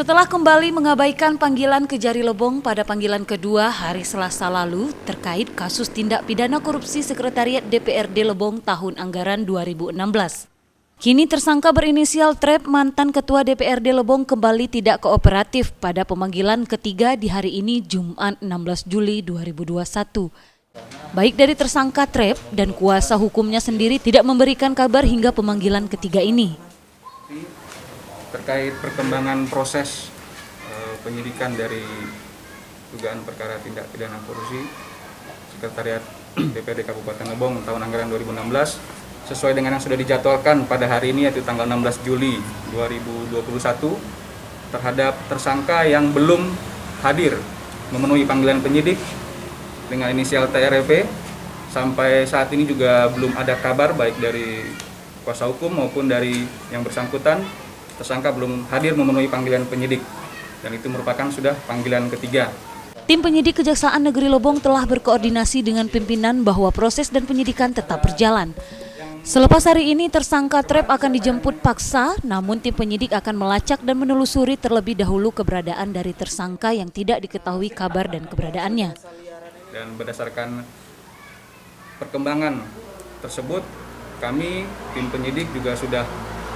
Setelah kembali mengabaikan panggilan ke Jari Lebong pada panggilan kedua hari Selasa lalu terkait kasus tindak pidana korupsi Sekretariat DPRD Lebong tahun anggaran 2016. Kini tersangka berinisial Trep mantan Ketua DPRD Lebong kembali tidak kooperatif pada pemanggilan ketiga di hari ini Jumat 16 Juli 2021. Baik dari tersangka Trep dan kuasa hukumnya sendiri tidak memberikan kabar hingga pemanggilan ketiga ini. Terkait perkembangan proses penyidikan dari dugaan perkara tindak pidana korupsi Sekretariat DPRD Kabupaten Lebong tahun anggaran 2016 sesuai dengan yang sudah dijadwalkan pada hari ini yaitu tanggal 16 Juli 2021 terhadap tersangka yang belum hadir memenuhi panggilan penyidik dengan inisial TREP. Sampai saat ini juga belum ada kabar baik dari kuasa hukum maupun dari yang bersangkutan. Tersangka belum hadir memenuhi panggilan penyidik dan itu merupakan sudah panggilan ketiga. Tim penyidik Kejaksaan Negeri Lebong telah berkoordinasi dengan pimpinan bahwa proses dan penyidikan tetap berjalan. Selepas hari ini tersangka Trep akan dijemput paksa, namun tim penyidik akan melacak dan menelusuri terlebih dahulu keberadaan dari tersangka yang tidak diketahui kabar dan keberadaannya. Dan berdasarkan perkembangan tersebut, kami tim penyidik juga sudah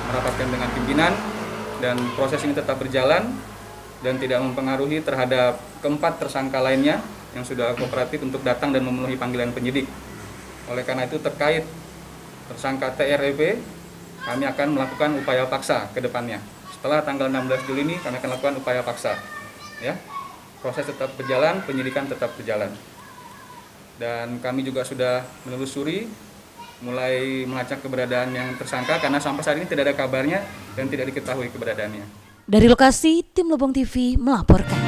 merapatkan dengan pimpinan dan proses ini tetap berjalan dan tidak mempengaruhi terhadap keempat tersangka lainnya yang sudah kooperatif untuk datang dan memenuhi panggilan penyidik. Oleh karena itu terkait tersangka TREP, kami akan melakukan upaya paksa ke depannya. Setelah tanggal 16 Juli ini kami akan lakukan upaya paksa. Ya. Proses tetap berjalan, penyidikan tetap berjalan. Dan kami juga sudah menelusuri mulai melacak keberadaan yang tersangka karena sampai saat ini tidak ada kabarnya dan tidak diketahui keberadaannya. Dari lokasi, tim Lebong TV melaporkan.